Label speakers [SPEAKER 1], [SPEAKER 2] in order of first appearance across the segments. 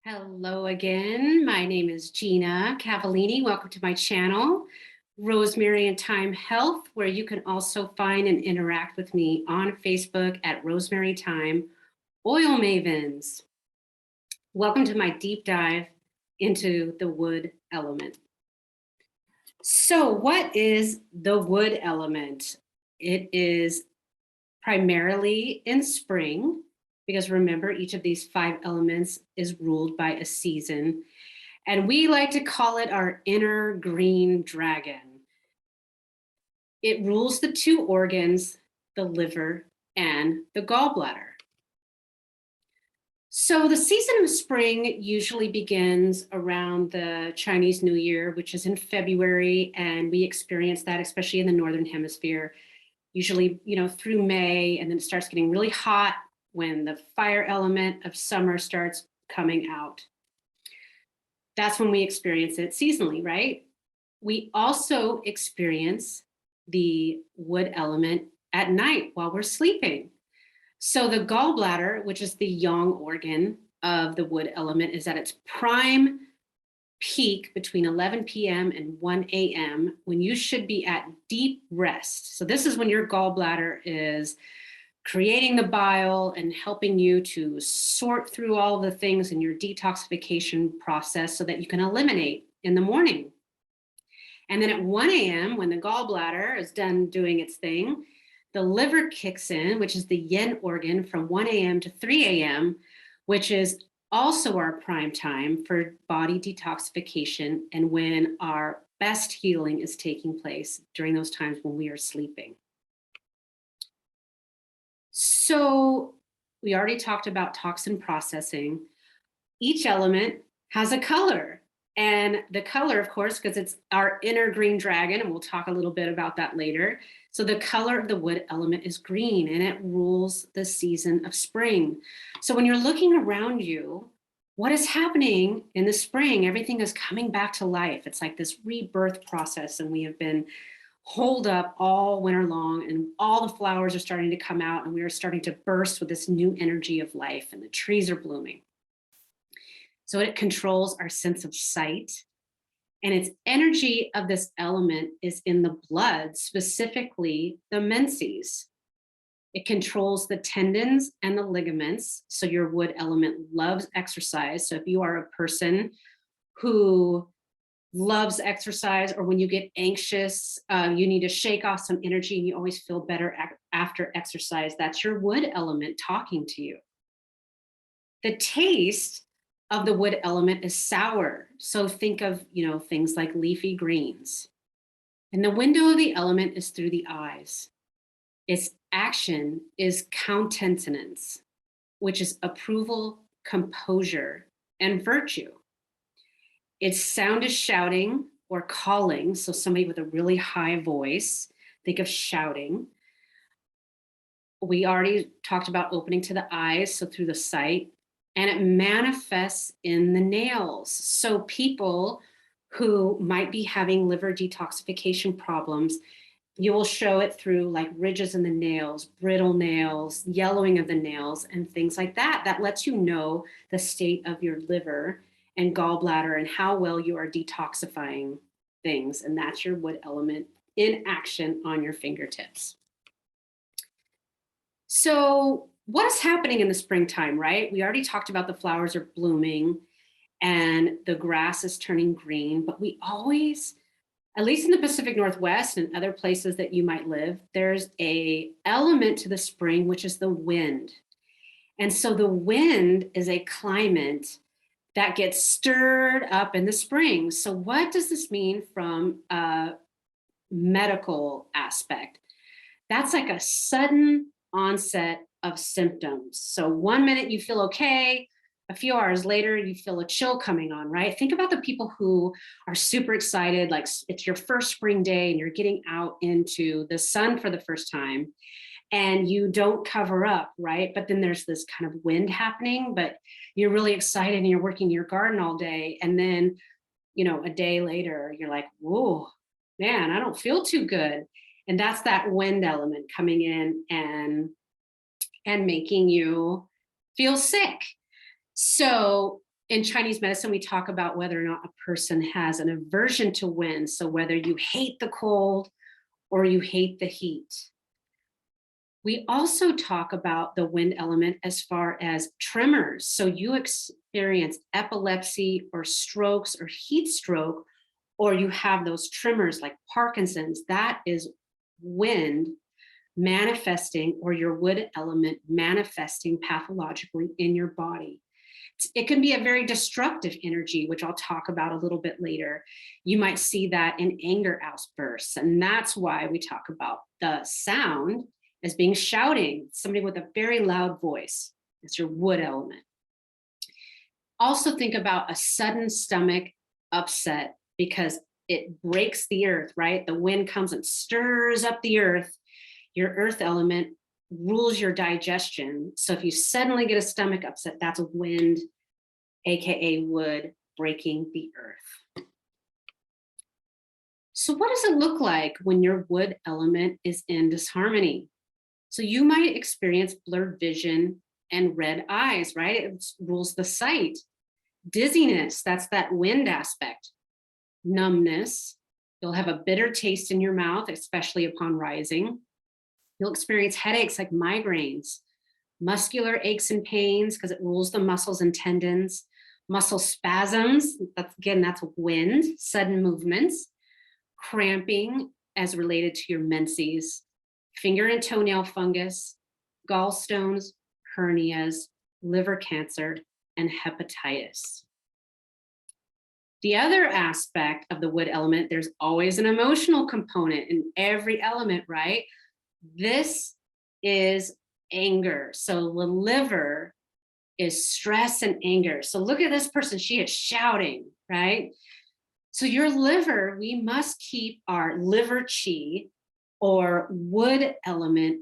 [SPEAKER 1] Hello again. My name is Gina Cavallini. Welcome to my channel, Rosemary and Thyme Health, where you can also find and interact with me on Facebook at Rosemary Thyme Oil Mavens. Welcome to my deep dive into the wood element. So what is the wood element? It is primarily in spring, because remember, each of these 5 elements is ruled by a season. And we like to call it our inner green dragon. It rules the 2 organs, the liver and the gallbladder. So the season of spring usually begins around the Chinese New Year, which is in February, and we experience that especially in the Northern Hemisphere, usually, through May, and then it starts getting really hot when the fire element of summer starts coming out. That's when we experience it seasonally, right? We also experience the wood element at night while we're sleeping. So the gallbladder, which is the yang organ of the wood element, is at its prime peak between 11 p.m. and 1 a.m. when you should be at deep rest. So this is when your gallbladder is creating the bile and helping you to sort through all the things in your detoxification process so that you can eliminate in the morning. And then at 1 a.m., when the gallbladder is done doing its thing, the liver kicks in, which is the yin organ, from 1 a.m. to 3 a.m., which is also our prime time for body detoxification and when our best healing is taking place during those times when we are sleeping. So we already talked about toxin processing. Each element has a color. And the color, of course, because it's our inner green dragon, and we'll talk a little bit about that later. So the color of the wood element is green, and it rules the season of spring. So when you're looking around you, what is happening in the spring? Everything is coming back to life. It's like this rebirth process, and we have been holed up all winter long, and all the flowers are starting to come out, and we are starting to burst with this new energy of life, and the trees are blooming. So it controls our sense of sight, and its energy of this element is in the blood, specifically the menses. It controls the tendons and the ligaments. So your wood element loves exercise. So if you are a person who loves exercise, or when you get anxious, you need to shake off some energy and you always feel better after exercise, that's your wood element talking to you. The taste of the wood element is sour. So think of, things like leafy greens. And the window of the element is through the eyes. Its action is countenance, which is approval, composure, and virtue. Its sound is shouting or calling. So somebody with a really high voice, think of shouting. We already talked about opening to the eyes, so through the sight. And it manifests in the nails. So people who might be having liver detoxification problems, you will show it through like ridges in the nails, brittle nails, yellowing of the nails, and things like that. That lets you know the state of your liver and gallbladder and how well you are detoxifying things. And that's your wood element in action on your fingertips. So what is happening in the springtime, right? We already talked about the flowers are blooming and the grass is turning green, but we always, at least in the Pacific Northwest and other places that you might live, there's a element to the spring, which is the wind. And so the wind is a climate that gets stirred up in the spring. So what does this mean from a medical aspect? That's like a sudden onset of symptoms. So 1 minute you feel okay, a few hours later you feel a chill coming on, right? Think about the people who are super excited, like it's your first spring day and you're getting out into the sun for the first time and you don't cover up, right? But then there's this kind of wind happening, but you're really excited and you're working your garden all day. And then, a day later, you're like, whoa, man, I don't feel too good. And that's that wind element coming in and making you feel sick. So In Chinese medicine, we talk about whether or not a person has an aversion to wind. So whether you hate the cold or you hate the heat. We also talk about the wind element as far as tremors. So you experience epilepsy or strokes or heat stroke, or you have those tremors like Parkinson's, that is wind manifesting, or your wood element manifesting pathologically in your body. It can be a very destructive energy, which I'll talk about a little bit later. You might see that in anger outbursts. And that's why we talk about the sound as being shouting, somebody with a very loud voice. It's your wood element. Also think about a sudden stomach upset because it breaks the earth, right? The wind comes and stirs up the earth. Your earth element rules your digestion. So if you suddenly get a stomach upset, that's a wind, AKA wood, breaking the earth. So what does it look like when your wood element is in disharmony? So you might experience blurred vision and red eyes, right? It rules the sight. Dizziness, that's that wind aspect. Numbness, you'll have a bitter taste in your mouth, especially upon rising. You'll experience headaches like migraines, muscular aches and pains because it rules the muscles and tendons, muscle spasms, that's wind, sudden movements, cramping as related to your menses, finger and toenail fungus, gallstones, hernias, liver cancer, and hepatitis. The other aspect of the wood element, there's always an emotional component in every element, right? This is anger. So the liver is stress and anger. So look at this person, she is shouting, right? So your liver, we must keep our liver chi or wood element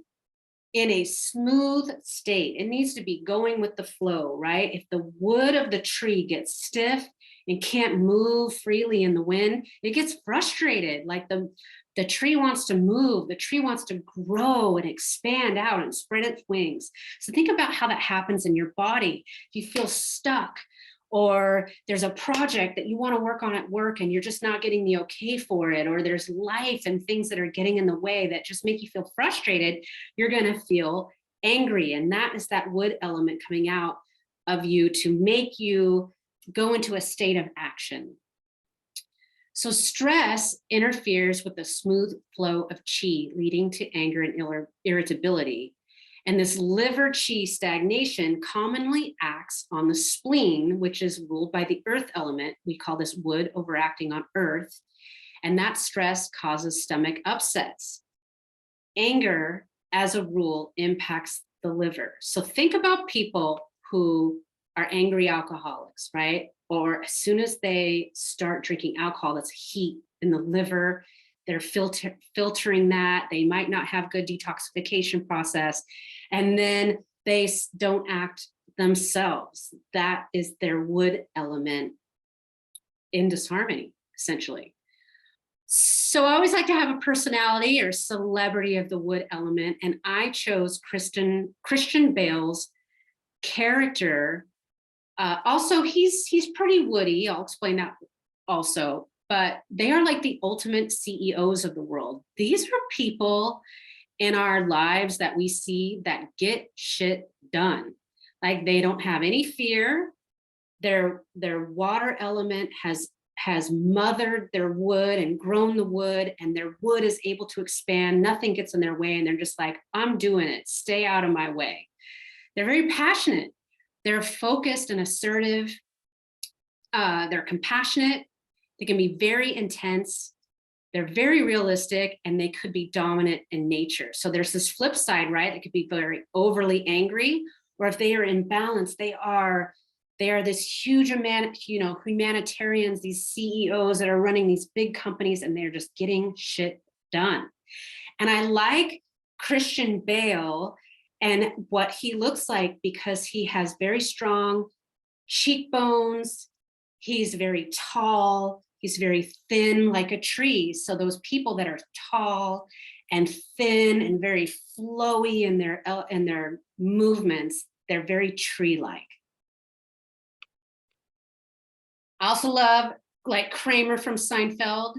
[SPEAKER 1] in a smooth state. It needs to be going with the flow, right? If the wood of the tree gets stiff and can't move freely in the wind, it gets frustrated. Like the tree wants to move, the tree wants to grow and expand out and spread its wings. So think about how that happens in your body. If you feel stuck, or there's a project that you want to work on at work and you're just not getting the okay for it, or there's life and things that are getting in the way that just make you feel frustrated, you're going to feel angry. And that is that wood element coming out of you to make you go into a state of action. So stress interferes with the smooth flow of chi, leading to anger and irritability. And this liver chi stagnation commonly acts on the spleen, which is ruled by the earth element. We call this wood overacting on earth. And that stress causes stomach upsets. Anger, as a rule, impacts the liver. So think about people who are angry alcoholics, right? Or as soon as they start drinking alcohol, that's heat in the liver. They're filtering that. They might not have good detoxification process. And then they don't act themselves. That is their wood element in disharmony, essentially. So I always like to have a personality or celebrity of the wood element. And I chose Christian Bale's character. Also, he's pretty woody. I'll explain that also. But they are like the ultimate CEOs of the world. These are people in our lives that we see that get shit done. Like they don't have any fear. Their water element has mothered their wood and grown the wood, and their wood is able to expand. Nothing gets in their way, and they're just like, I'm doing it. Stay out of my way. They're very passionate. They're focused and assertive. They're compassionate. They can be very intense. They're very realistic, and they could be dominant in nature. So there's this flip side, right? It could be very overly angry, or if they are in balance, they are this huge humanitarians, these CEOs that are running these big companies, and they're just getting shit done. And I like Christian Bale and what he looks like because he has very strong cheekbones. He's very tall. He's very thin like a tree. So those people that are tall and thin and very flowy in their movements, they're very tree-like. I also love like Kramer from Seinfeld,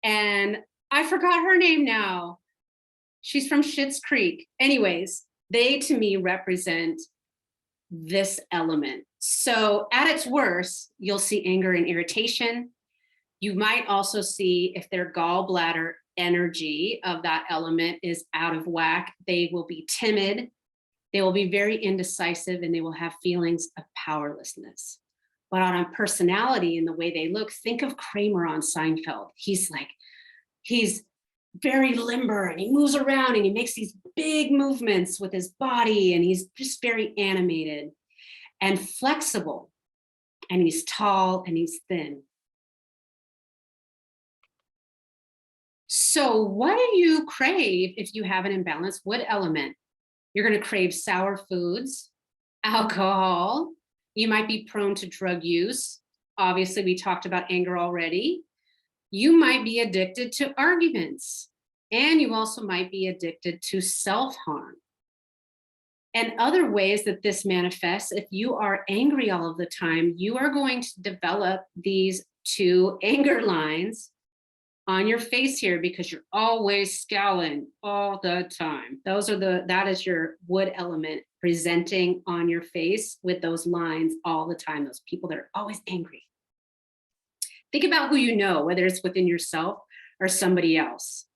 [SPEAKER 1] and I forgot her name now. She's from Schitt's Creek. Anyways, they to me represent this element. So at its worst, you'll see anger and irritation. You might also see if their gallbladder energy of that element is out of whack, they will be timid, they will be very indecisive, and they will have feelings of powerlessness. But on a personality and the way they look, think of Kramer on Seinfeld. He's very limber and he moves around and he makes these big movements with his body, and he's just very animated and flexible, and he's tall and he's thin. So what do you crave if you have an imbalanced wood element? You're going to crave sour foods, alcohol. You might be prone to drug use. Obviously, we talked about anger already. You might be addicted to arguments, and you also might be addicted to self-harm. And other ways that this manifests, if you are angry all of the time, you are going to develop these 2 anger lines on your face here, because you're always scowling all the time. That is your wood element presenting on your face with those lines all the time, those people that are always angry. Think about who you know, whether it's within yourself or somebody else.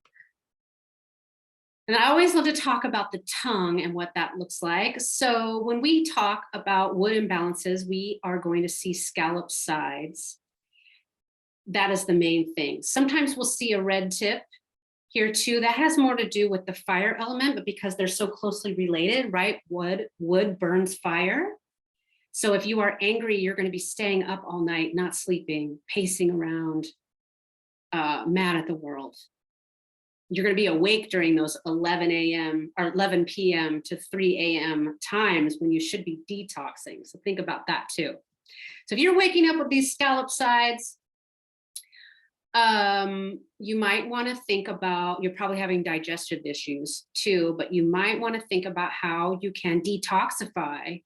[SPEAKER 1] And I always love to talk about the tongue and what that looks like. So when we talk about wood imbalances, we are going to see scalloped sides. That is the main thing. Sometimes we'll see a red tip here too. That has more to do with the fire element, but because they're so closely related, right? Wood burns fire. So if you are angry, you're going to be staying up all night, not sleeping, pacing around, mad at the world. You're going to be awake during those 11 a.m. or 11 p.m. to 3 a.m. times when you should be detoxing. So think about that too. So if you're waking up with these scallop sides, you might want to think about, you're probably having digestive issues too, but you might want to think about how you can detoxify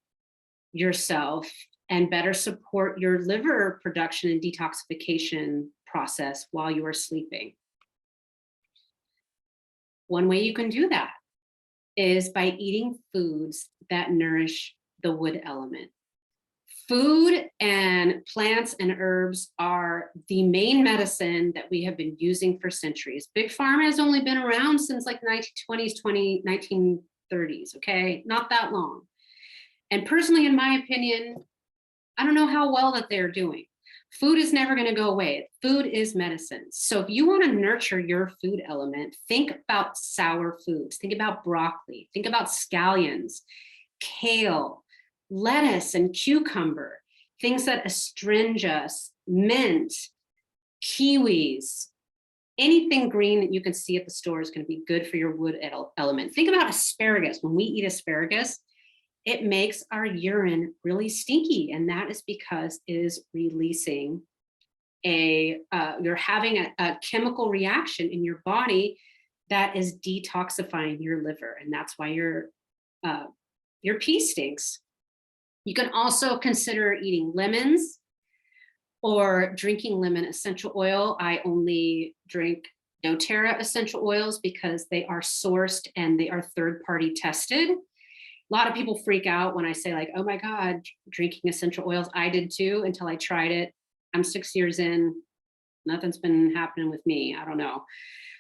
[SPEAKER 1] yourself and better support your liver production and detoxification process while you are sleeping. One way you can do that is by eating foods that nourish the wood element. Food and plants and herbs are the main medicine that we have been using for centuries. Big Pharma has only been around since like 1920s, 1930s, okay? Not that long. And personally, in my opinion, I don't know how well that they're doing. Food is never going to go away. Food is medicine. So if you want to nurture your food element, think about sour foods. Think about broccoli. Think about scallions, kale, lettuce and cucumber, things that astringe us, mint, kiwis, anything green that you can see at the store is going to be good for your wood element. Think about asparagus. When we eat asparagus, it makes our urine really stinky, and that is because it is releasing you're having a chemical reaction in your body that is detoxifying your liver, and that's why your pee stinks. You can also consider eating lemons or drinking lemon essential oil. I only drink doTERRA essential oils because they are sourced and they are third-party tested. A lot of people freak out when I say like, oh my God, drinking essential oils. I did too until I tried it. I'm 6 years in, nothing's been happening with me. I don't know.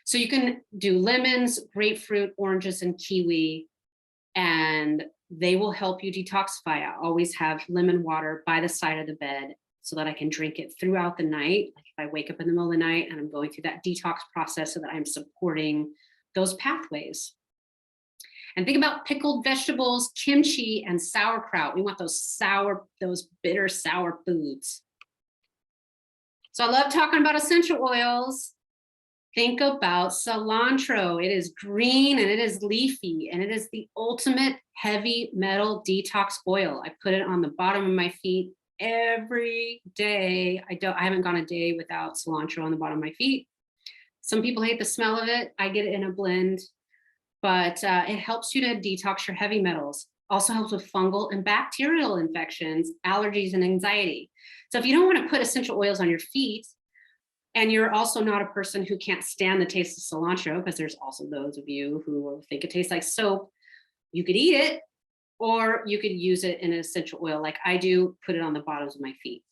[SPEAKER 1] So you can do lemons, grapefruit, oranges, and kiwi, and they will help you detoxify. I always have lemon water by the side of the bed so that I can drink it throughout the night. Like if I wake up in the middle of the night and I'm going through that detox process so that I'm supporting those pathways. And think about pickled vegetables, kimchi, and sauerkraut. We want those bitter, sour foods. So I love talking about essential oils. Think about cilantro. It is green and it is leafy, and it is the ultimate heavy metal detox oil. I put it on the bottom of my feet every day. I haven't gone a day without cilantro on the bottom of my feet. Some people hate the smell of it. I get it in a blend, but it helps you to detox your heavy metals. Also helps with fungal and bacterial infections, allergies, and anxiety. So if you don't want to put essential oils on your feet, and you're also not a person who can't stand the taste of cilantro, because there's also those of you who think it tastes like soap, you could eat it, or you could use it in an essential oil like I do, put it on the bottoms of my feet.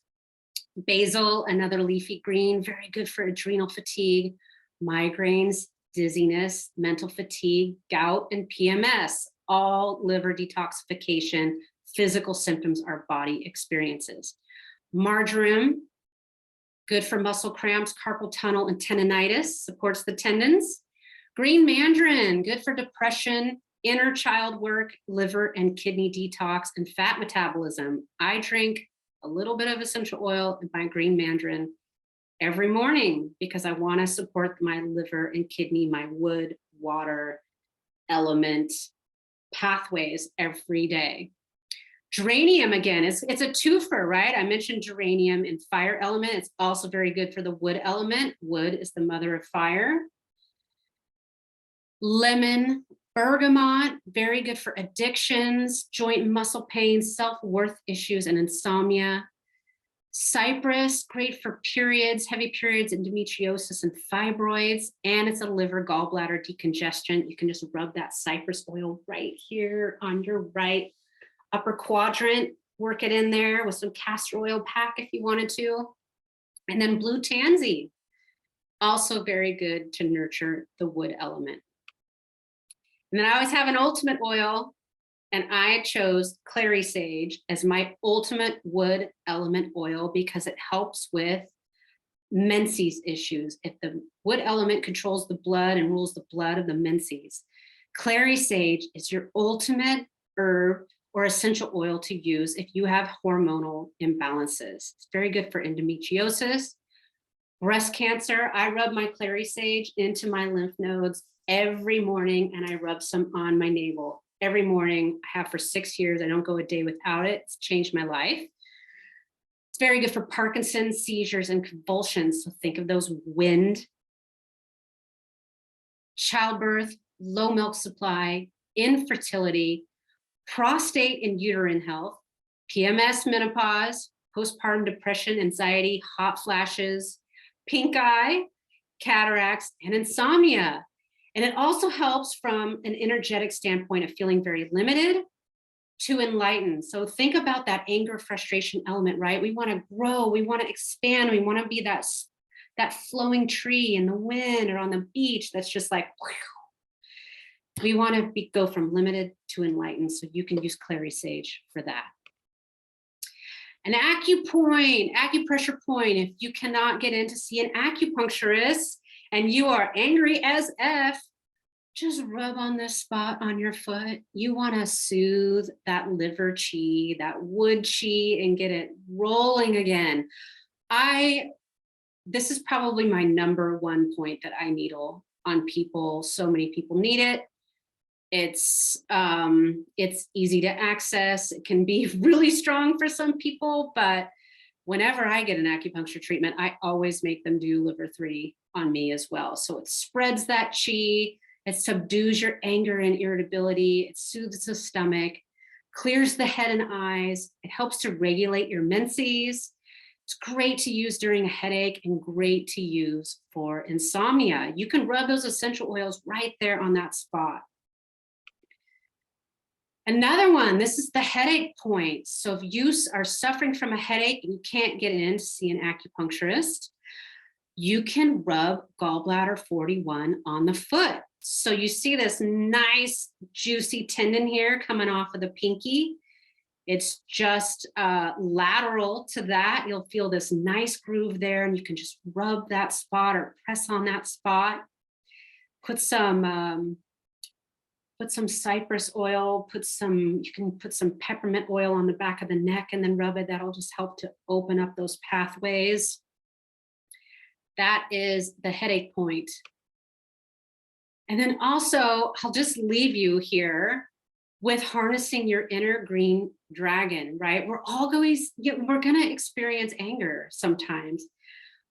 [SPEAKER 1] Basil, another leafy green, very good for adrenal fatigue, migraines, dizziness, mental fatigue, gout, and PMS, all liver detoxification, physical symptoms our body experiences. Marjoram, good for muscle cramps, carpal tunnel, and tendonitis, supports the tendons. Green mandarin, good for depression, inner child work, liver and kidney detox, and fat metabolism. I drink a little bit of essential oil in my green mandarin every morning because I want to support my liver and kidney, my wood, water, element pathways every day. Geranium, again, it's a twofer, right? I mentioned geranium in fire element. It's also very good for the wood element. Wood is the mother of fire. Lemon, bergamot, very good for addictions, joint and muscle pain, self-worth issues, and insomnia. Cypress, great for periods, heavy periods, endometriosis, and fibroids. And it's a liver gallbladder decongestion. You can just rub that cypress oil right here on your right upper quadrant, work it in there with some castor oil pack if you wanted to. And then blue tansy, also very good to nurture the wood element. And then I always have an ultimate oil, and I chose Clary Sage as my ultimate wood element oil because it helps with menses issues. If the wood element controls the blood and rules the blood of the menses, Clary Sage is your ultimate herb or essential oil to use if you have hormonal imbalances. It's very good for endometriosis, breast cancer. I rub my Clary Sage into my lymph nodes every morning, and I rub some on my navel every morning. I have for 6 years. I don't go a day without it. It's changed my life. It's very good for Parkinson's, seizures, and convulsions. So think of those wind, childbirth, low milk supply, infertility, prostate and uterine health, PMS, menopause, postpartum depression, anxiety, hot flashes, pink eye, cataracts, and insomnia. And it also helps from an energetic standpoint of feeling very limited to enlightened. So think about that anger, frustration element, right? We want to grow, we want to expand, we want to be that flowing tree in the wind or on the beach that's just like, whew. We want to go from limited to enlightened, so you can use Clary Sage for that. An acupressure point, if you cannot get in to see an acupuncturist and you are angry as F, just rub on this spot on your foot. You want to soothe that liver chi, that wood chi, and get it rolling again. This is probably my number one point that I needle on people. So many people need it. It's easy to access. It can be really strong for some people, but whenever I get an acupuncture treatment, I always make them do liver 3 on me as well. So it spreads that chi, it subdues your anger and irritability, it soothes the stomach, clears the head and eyes, it helps to regulate your menses. It's great to use during a headache and great to use for insomnia. You can rub those essential oils right there on that spot. Another one, this is the headache point. So if you are suffering from a headache and you can't get in to see an acupuncturist, you can rub gallbladder 41 on the foot. So you see this nice juicy tendon here coming off of the pinky. It's just lateral to that. You'll feel this nice groove there, and you can just rub that spot or press on that spot. Put some cypress oil, you can put some peppermint oil on the back of the neck and then rub it. That'll just help to open up those pathways. That is the headache point. And then also, I'll just leave you here with harnessing your inner green dragon, right? We're gonna experience anger sometimes.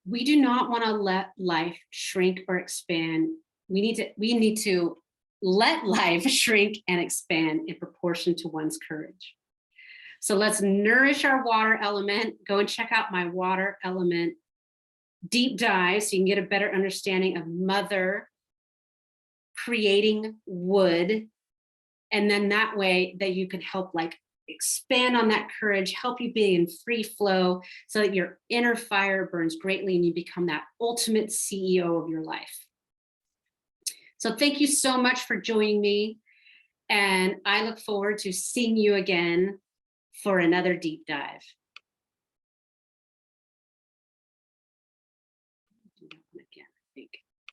[SPEAKER 1] We do not want to let life shrink or expand. We need to let life shrink and expand in proportion to one's courage. So let's nourish our water element. Go and check out my water element deep dive so you can get a better understanding of Mother creating wood. And then that way that you can help like expand on that courage, help you be in free flow so that your inner fire burns greatly and you become that ultimate CEO of your life. So thank you so much for joining me. And I look forward to seeing you again for another deep dive.